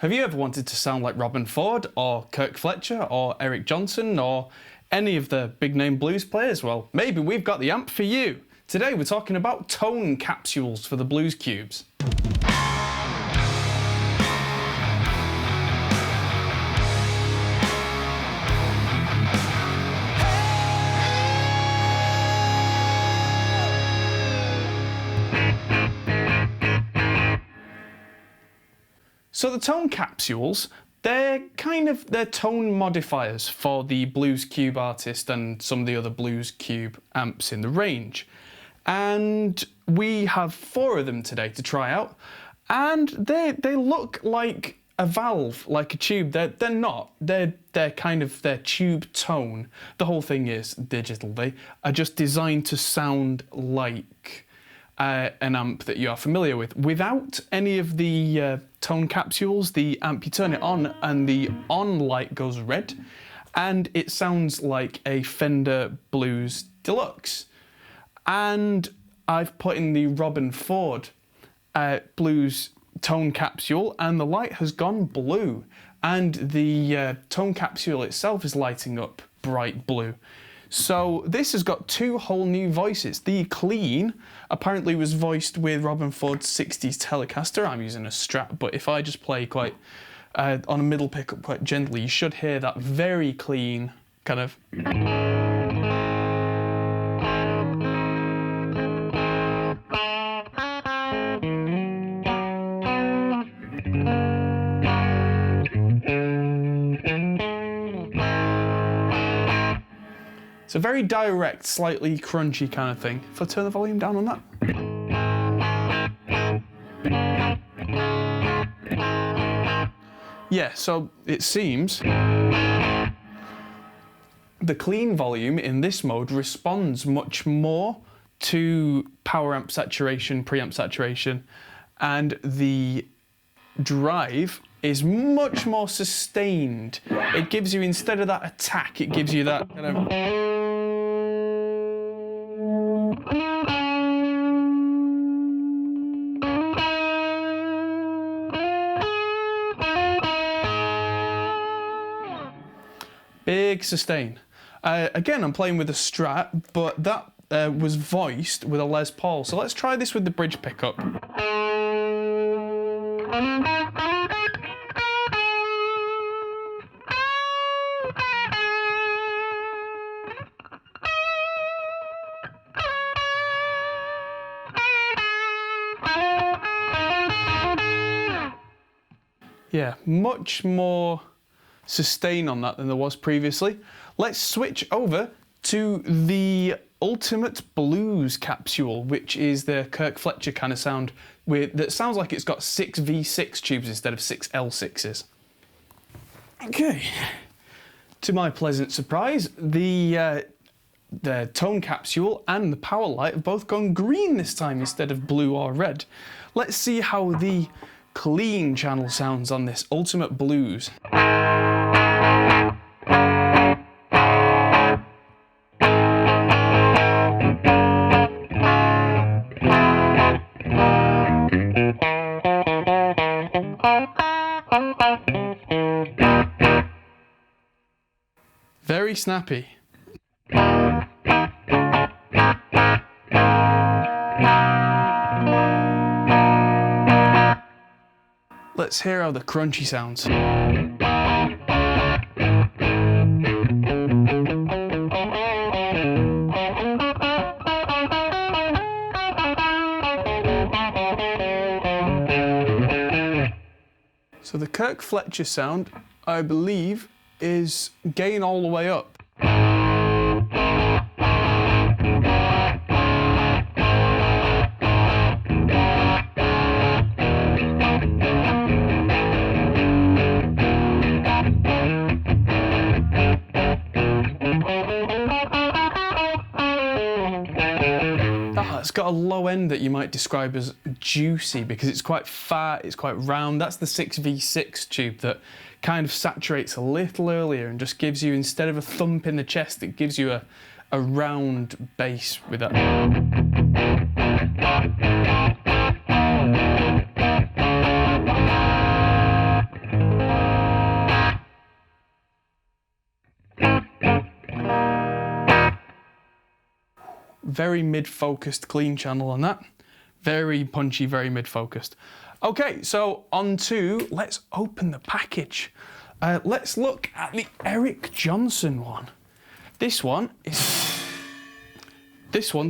Have you ever wanted to sound like Robben Ford or Kirk Fletcher or Eric Johnson or any of the big name blues players? Well, maybe we've got the amp for you. Today we're talking about Tone Capsules for the Blues Cubes. So the Tone Capsules, they're tone modifiers for the Blues Cube artist and some of the other Blues Cube amps in the range. And we have 4 of them today to try out, and they look like a valve, like a tube. They're not. They're tube tone. The whole thing is digital. They are just designed to sound like an amp that you are familiar with. Without any of the tone capsules, the amp, you turn it on and the on light goes red, and it sounds like a Fender Blues Deluxe. And I've put in the Robben Ford Blues tone capsule, and the light has gone blue, and the tone capsule itself is lighting up bright blue. So this has got 2 whole new voices. The clean apparently was voiced with Robben Ford's 60s Telecaster. I'm using a Strat, but if I just play quite on a middle pickup quite gently, you should hear that very clean kind of. It's a very direct, slightly crunchy kind of thing. If I turn the volume down on that. Yeah, so it seems the clean volume in this mode responds much more to power amp saturation, preamp saturation, and the drive is much more sustained. It gives you, instead of that attack, it gives you that kind of. Big sustain. Again, I'm playing with a Strat, but that was voiced with a Les Paul. So let's try this with the bridge pickup. Yeah, much more sustain on that than there was previously. Let's switch over to the Ultimate Blues Capsule, which is the Kirk Fletcher kind of sound that sounds like it's got 6 V6 tubes instead of 6 L6s. Okay, to my pleasant surprise, the Tone Capsule and the power light have both gone green this time instead of blue or red. Let's see how the clean channel sounds on this Ultimate Blues. Very snappy. Let's hear how the crunchy sounds. So the Kirk Fletcher sound, I believe, is gain all the way up. It's got a low end that you might describe as juicy because it's quite fat, it's quite round. That's the 6V6 tube that kind of saturates a little earlier and just gives you, instead of a thump in the chest, it gives you a round bass with that. very mid-focused clean channel on that. Very punchy, very mid-focused. Okay, so on to, let's open the package. Let's look at the Eric Johnson one. This one's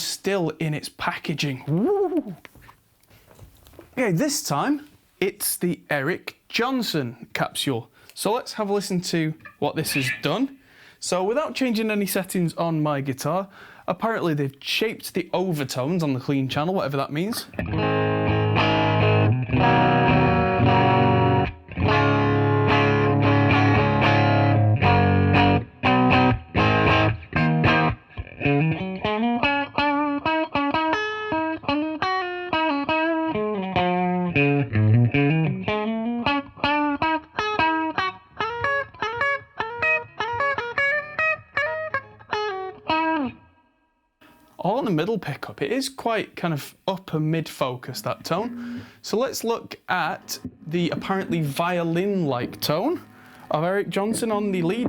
still in its packaging. Woo! Okay, this time it's the Eric Johnson capsule. So let's have a listen to what this has done. So without changing any settings on my guitar, apparently they've shaped the overtones on the clean channel, whatever that means. All in the middle pickup, it is quite kind of upper mid-focus, that tone. So let's look at the apparently violin-like tone of Eric Johnson on the lead.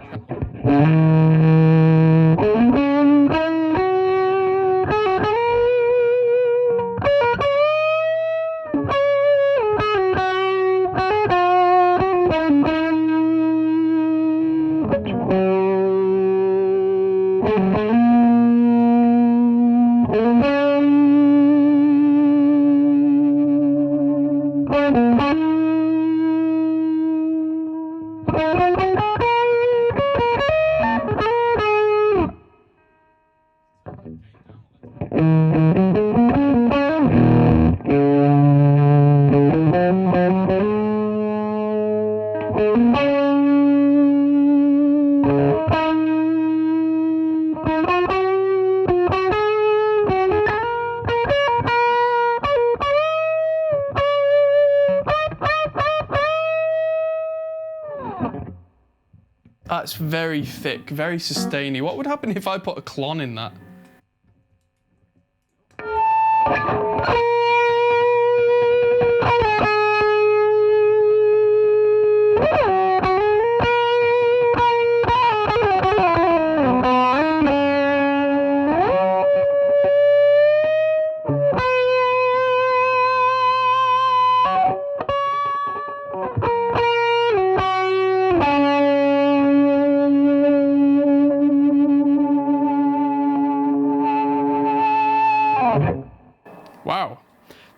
That's very thick, very sustainy. What would happen if I put a clon in that? Wow.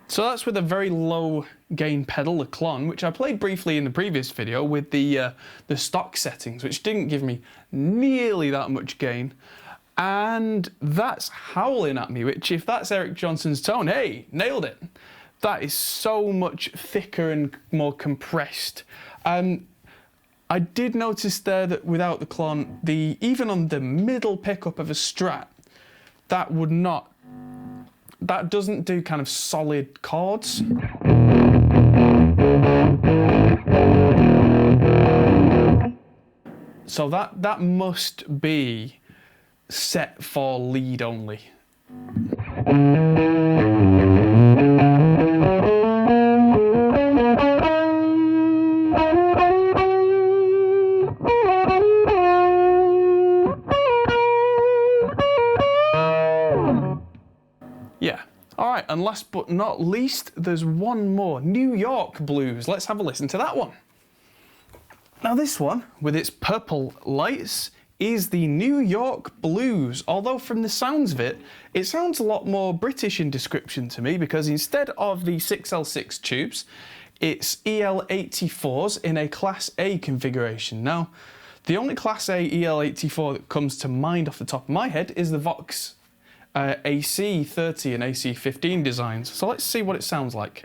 So that's with a very low gain pedal, the clon, which I played briefly in the previous video with the stock settings, which didn't give me nearly that much gain. And that's howling at me, which if that's Eric Johnson's tone, hey, nailed it. That is so much thicker and more compressed. I did notice there that without the clon, even on the middle pickup of a Strat, that doesn't do kind of solid chords. So that must be set for lead only. Yeah. All right, and last but not least, there's one more, New York Blues. Let's have a listen to that one. Now this one, with its purple lights, is the New York Blues, although from the sounds of it, it sounds a lot more British in description to me, because instead of the 6L6 tubes, it's EL84s in a Class A configuration. Now, the only Class A EL84 that comes to mind off the top of my head is the Vox AC30 and AC15 designs. So let's see what it sounds like.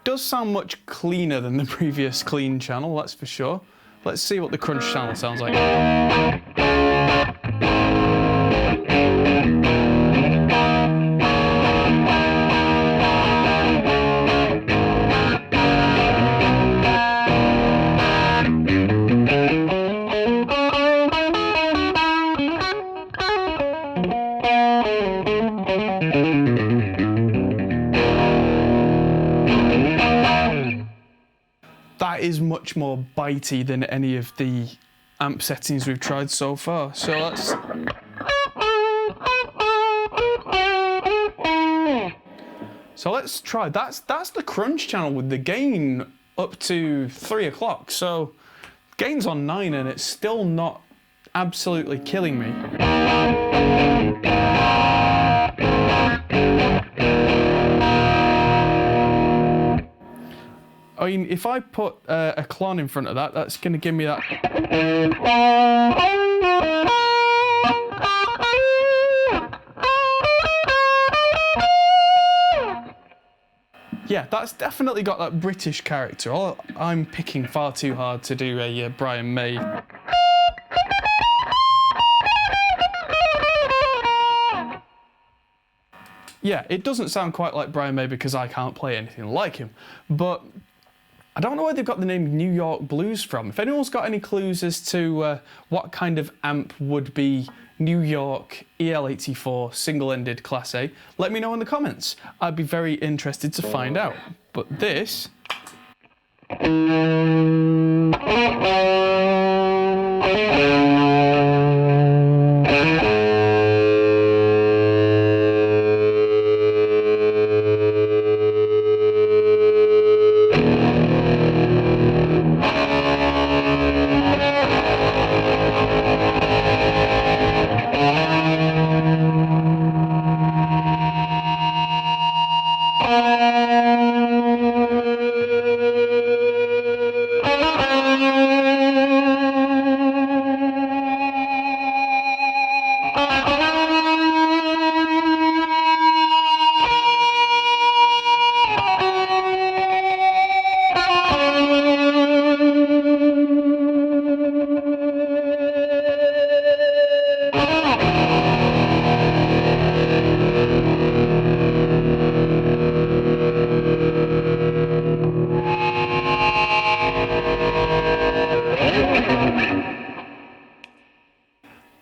Does sound much cleaner than the previous clean channel, that's for sure. Let's see what the crunch channel sounds like. that is much more bitey than any of the amp settings we've tried so far. So let's try. That's the crunch channel with the gain up to 3 o'clock. So gain's on 9 and it's still not absolutely killing me. I mean, if I put a clon in front of that, that's going to give me that. Yeah, that's definitely got that British character. I'm picking far too hard to do a Brian May. Yeah, it doesn't sound quite like Brian May because I can't play anything like him, but I don't know where they've got the name New York Blues from. If anyone's got any clues as to what kind of amp would be New York EL84 single-ended Class A, let me know in the comments. I'd be very interested to find out. But this...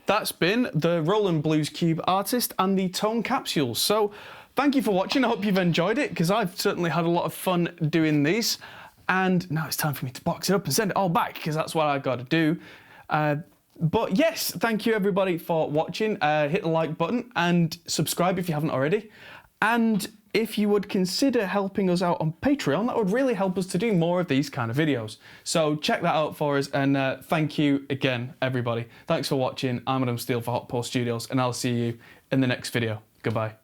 That's been the Roland Blues Cube Artist and the Tone Capsules. So thank you for watching. I hope you've enjoyed it because I've certainly had a lot of fun doing these. And now it's time for me to box it up and send it all back because that's what I've got to do. But yes, thank you everybody for watching. Hit the like button and subscribe if you haven't already. And if you would consider helping us out on Patreon, that would really help us to do more of these kind of videos. So check that out for us, and thank you again, everybody. Thanks for watching. I'm Adam Steele for Hot Post Studios, and I'll see you in the next video. Goodbye.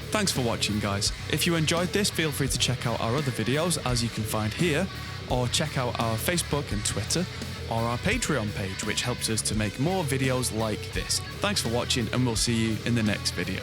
Thanks for watching, guys. If you enjoyed this, feel free to check out our other videos, as you can find here, or check out our Facebook and Twitter, or our Patreon page, which helps us to make more videos like this. Thanks for watching, and we'll see you in the next video.